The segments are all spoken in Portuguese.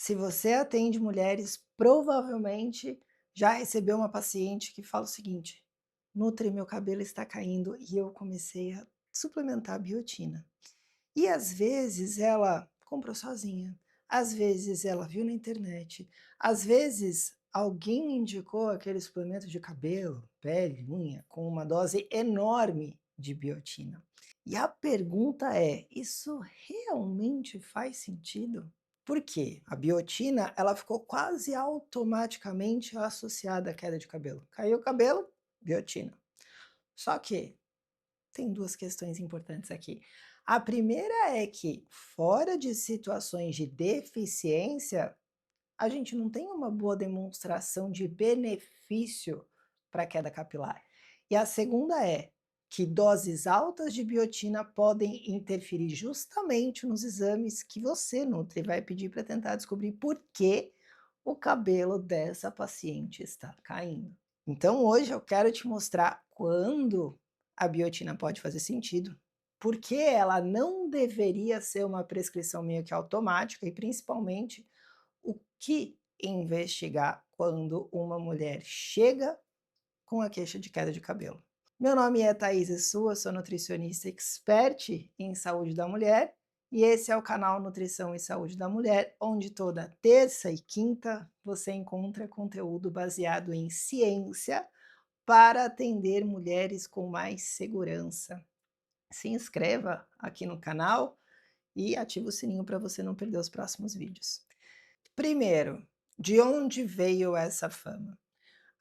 Se você atende mulheres, provavelmente já recebeu uma paciente que fala o seguinte: Nutri, meu cabelo está caindo e eu comecei a suplementar a biotina. E às vezes ela comprou sozinha, às vezes ela viu na internet, às vezes alguém indicou aquele suplemento de cabelo, pele, unha, com uma dose enorme de biotina. E a pergunta é: isso realmente faz sentido? Por quê? A biotina, ela ficou quase automaticamente associada à queda de cabelo. Caiu o cabelo, biotina. Só que tem duas questões importantes aqui. A primeira é que, fora de situações de deficiência, a gente não tem uma boa demonstração de benefício para a queda capilar. E a segunda é que doses altas de biotina podem interferir justamente nos exames que você, Nutri, vai pedir para tentar descobrir por que o cabelo dessa paciente está caindo. Então hoje eu quero te mostrar quando a biotina pode fazer sentido, por que ela não deveria ser uma prescrição meio que automática e principalmente o que investigar quando uma mulher chega com a queixa de queda de cabelo. Meu nome é Thaís Sua, sou nutricionista expert em saúde da mulher e esse é o canal Nutrição e Saúde da Mulher, onde toda terça e quinta você encontra conteúdo baseado em ciência para atender mulheres com mais segurança. Se inscreva aqui no canal e ative o sininho para você não perder os próximos vídeos. Primeiro, de onde veio essa fama?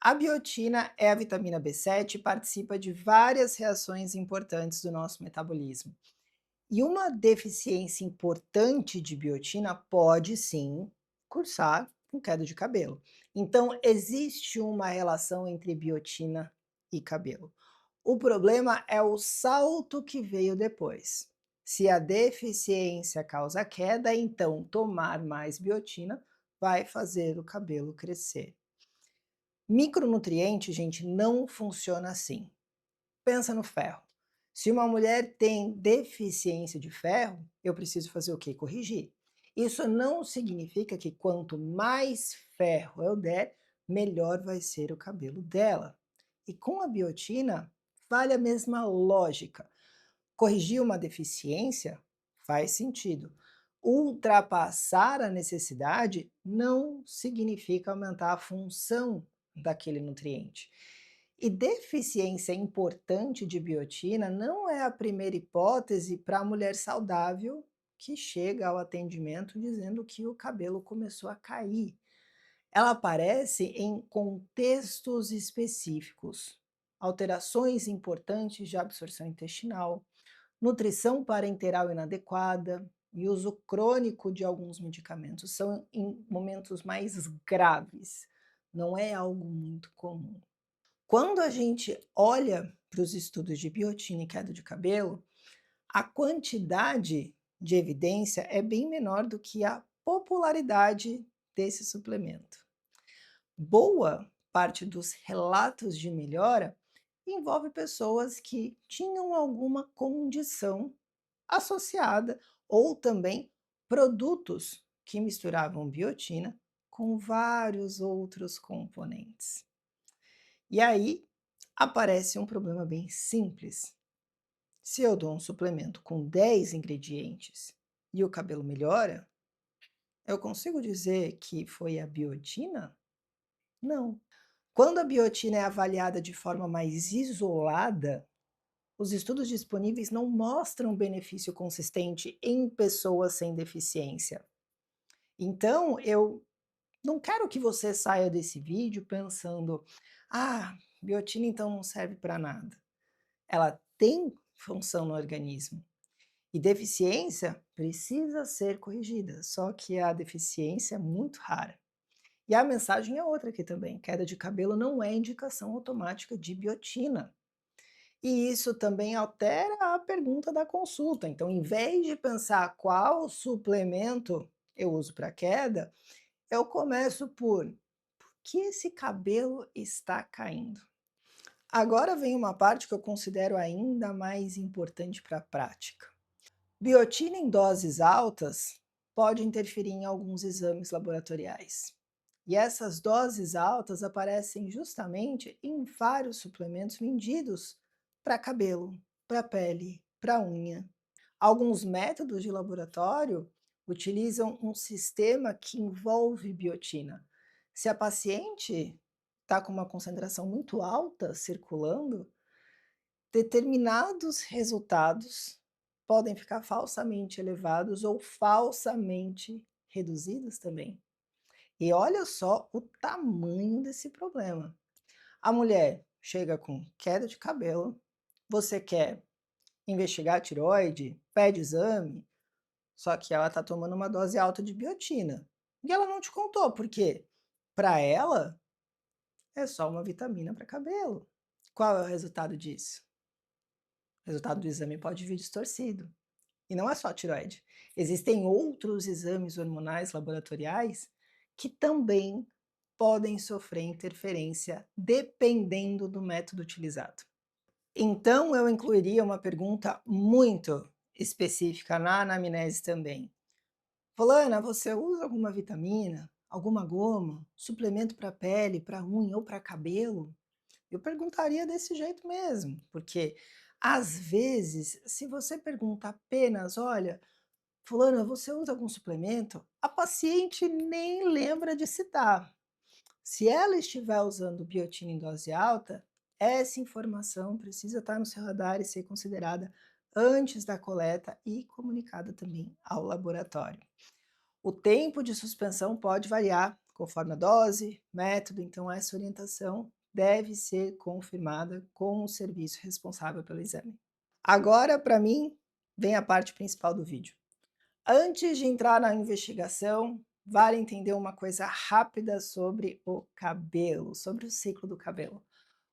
A biotina é a vitamina B7 e participa de várias reações importantes do nosso metabolismo. E uma deficiência importante de biotina pode sim cursar com queda de cabelo. Então, existe uma relação entre biotina e cabelo. O problema é o salto que veio depois. Se a deficiência causa queda, então tomar mais biotina vai fazer o cabelo crescer. Micronutriente, gente, não funciona assim. Pensa no ferro. Se uma mulher tem deficiência de ferro, eu preciso fazer o quê? Corrigir. Isso não significa que quanto mais ferro eu der, melhor vai ser o cabelo dela. E com a biotina, vale a mesma lógica. Corrigir uma deficiência faz sentido. Ultrapassar a necessidade não significa aumentar a função daquele nutriente. E deficiência importante de biotina não é a primeira hipótese para a mulher saudável que chega ao atendimento dizendo que o cabelo começou a cair. Ela aparece em contextos específicos, alterações importantes de absorção intestinal, nutrição parenteral inadequada e uso crônico de alguns medicamentos. São em momentos mais graves, não é algo muito comum. Quando a gente olha para os estudos de biotina e queda de cabelo, a quantidade de evidência é bem menor do que a popularidade desse suplemento. Boa parte dos relatos de melhora envolve pessoas que tinham alguma condição associada ou também produtos que misturavam biotina com vários outros componentes. E aí aparece um problema bem simples. Se eu dou um suplemento com 10 ingredientes e o cabelo melhora, eu consigo dizer que foi a biotina? Não. Quando a biotina é avaliada de forma mais isolada, os estudos disponíveis não mostram benefício consistente em pessoas sem deficiência. Então, eu não quero que você saia desse vídeo pensando: ah, biotina então não serve para nada. Ela tem função no organismo. E deficiência precisa ser corrigida, só que a deficiência é muito rara. E a mensagem é outra aqui também: queda de cabelo não é indicação automática de biotina. E isso também altera a pergunta da consulta. Então, em vez de pensar qual suplemento eu uso para queda, eu começo por que esse cabelo está caindo? Agora vem uma parte que eu considero ainda mais importante para a prática. Biotina em doses altas pode interferir em alguns exames laboratoriais. E essas doses altas aparecem justamente em vários suplementos vendidos para cabelo, para pele, para unha. Alguns métodos de laboratório utilizam um sistema que envolve biotina. Se a paciente está com uma concentração muito alta circulando, determinados resultados podem ficar falsamente elevados ou falsamente reduzidos também. E olha só o tamanho desse problema. A mulher chega com queda de cabelo, você quer investigar a tireoide, pede exame, só que ela está tomando uma dose alta de biotina. E ela não te contou, por quê? Para ela, é só uma vitamina para cabelo. Qual é o resultado disso? O resultado do exame pode vir distorcido. E não é só a tireoide. Existem outros exames hormonais laboratoriais que também podem sofrer interferência dependendo do método utilizado. Então, eu incluiria uma pergunta muito específica na anamnese também. Fulana, você usa alguma vitamina, alguma goma, suplemento para pele, para unha ou para cabelo? Eu perguntaria desse jeito mesmo, porque às vezes, se você pergunta apenas, olha, fulana, você usa algum suplemento? A paciente nem lembra de citar. Se ela estiver usando biotina em dose alta, essa informação precisa estar no seu radar e ser considerada antes da coleta e comunicada também ao laboratório. O tempo de suspensão pode variar conforme a dose, método, então essa orientação deve ser confirmada com o serviço responsável pelo exame. Agora, para mim, vem a parte principal do vídeo. Antes de entrar na investigação, vale entender uma coisa rápida sobre o cabelo, sobre o ciclo do cabelo.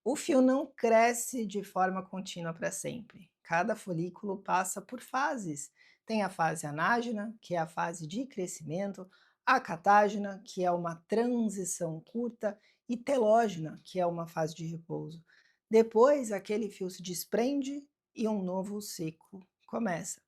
O fio não cresce de forma contínua para sempre. Cada folículo passa por fases. Tem a fase anágena, que é a fase de crescimento, a catágena, que é uma transição curta, e telógena, que é uma fase de repouso. Depois, aquele fio se desprende e um novo ciclo começa.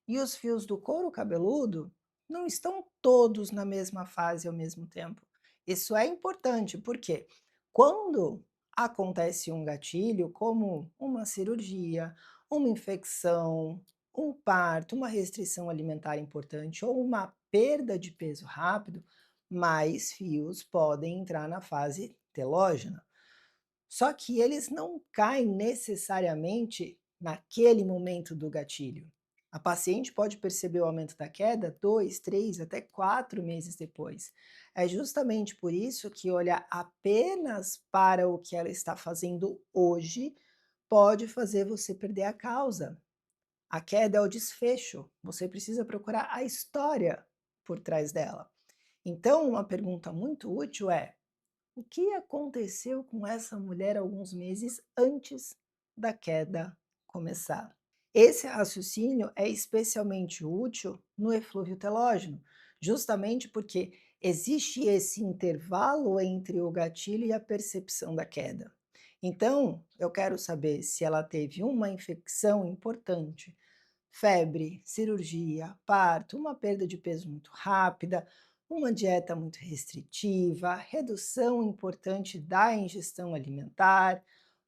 E os fios do couro cabeludo não estão todos na mesma fase ao mesmo tempo. Isso é importante, porque quando acontece um gatilho, como uma cirurgia, uma infecção, um parto, uma restrição alimentar importante ou uma perda de peso rápido, mais fios podem entrar na fase telógena. Só que eles não caem necessariamente naquele momento do gatilho. A paciente pode perceber o aumento da queda 2, 3, até 4 meses depois. É justamente por isso que olhar apenas para o que ela está fazendo hoje pode fazer você perder a causa. A queda é o desfecho, você precisa procurar a história por trás dela. Então, uma pergunta muito útil é: o que aconteceu com essa mulher alguns meses antes da queda começar? Esse raciocínio é especialmente útil no eflúvio telógeno, justamente porque existe esse intervalo entre o gatilho e a percepção da queda. Então, eu quero saber se ela teve uma infecção importante, febre, cirurgia, parto, uma perda de peso muito rápida, uma dieta muito restritiva, redução importante da ingestão alimentar,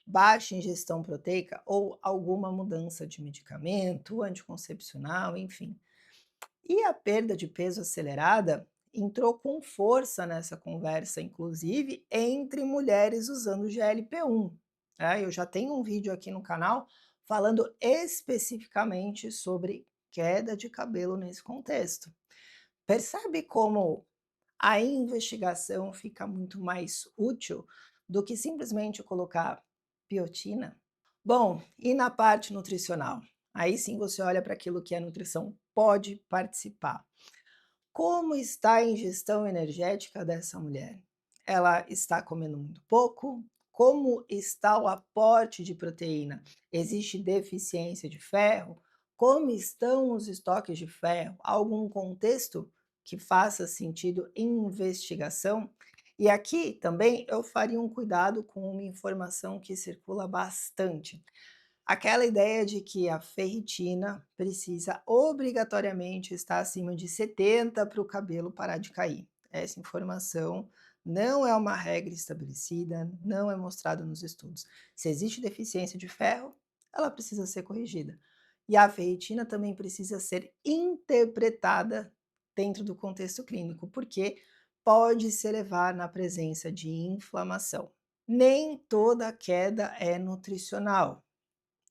baixa ingestão proteica ou alguma mudança de medicamento, anticoncepcional, enfim. E a perda de peso acelerada entrou com força nessa conversa, inclusive entre mulheres usando GLP-1. Eu já tenho um vídeo aqui no canal falando especificamente sobre queda de cabelo nesse contexto. Percebe como a investigação fica muito mais útil do que simplesmente colocar biotina? Bom, e na parte nutricional? Aí sim você olha para aquilo que a nutrição pode participar. Como está a ingestão energética dessa mulher? Ela está comendo muito pouco? Como está o aporte de proteína? Existe deficiência de ferro? Como estão os estoques de ferro? Algum contexto que faça sentido em investigação? E aqui também eu faria um cuidado com uma informação que circula bastante. Aquela ideia de que a ferritina precisa obrigatoriamente estar acima de 70 para o cabelo parar de cair. Essa informação não é uma regra estabelecida, não é mostrada nos estudos. Se existe deficiência de ferro, ela precisa ser corrigida. E a ferritina também precisa ser interpretada dentro do contexto clínico, porque pode se elevar na presença de inflamação. Nem toda queda é nutricional.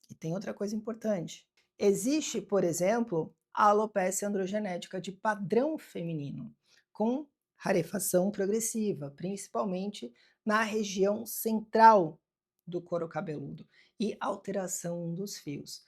E tem outra coisa importante. Existe, por exemplo, a alopecia androgenética de padrão feminino, com rarefação progressiva, principalmente na região central do couro cabeludo e alteração dos fios.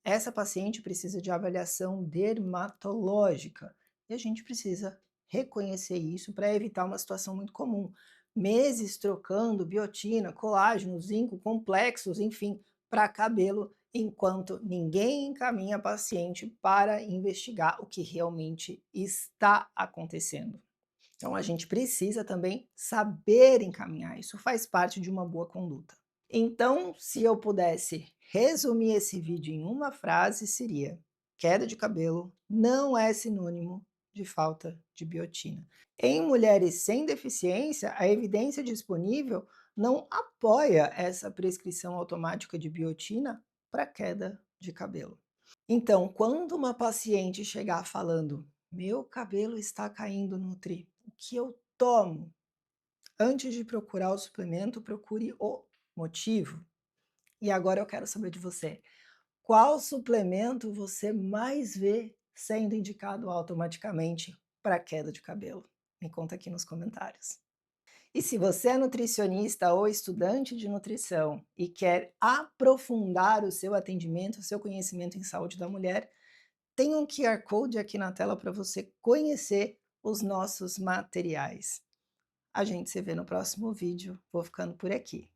Essa paciente precisa de avaliação dermatológica e a gente precisa reconhecer isso para evitar uma situação muito comum. Meses trocando biotina, colágeno, zinco, complexos, enfim, para cabelo, enquanto ninguém encaminha a paciente para investigar o que realmente está acontecendo. Então, a gente precisa também saber encaminhar, isso faz parte de uma boa conduta. Então, se eu pudesse resumir esse vídeo em uma frase, seria: queda de cabelo não é sinônimo de falta de biotina. Em mulheres sem deficiência, a evidência disponível não apoia essa prescrição automática de biotina para queda de cabelo. Então, quando uma paciente chegar falando: meu cabelo está caindo, Nutri, o que eu tomo? Antes de procurar o suplemento, procure o motivo. E agora eu quero saber de você: qual suplemento você mais vê sendo indicado automaticamente para queda de cabelo? Me conta aqui nos comentários. E se você é nutricionista ou estudante de nutrição e quer aprofundar o seu atendimento, o seu conhecimento em saúde da mulher, tem um QR Code aqui na tela para você conhecer os nossos materiais. A gente se vê no próximo vídeo. Vou ficando por aqui.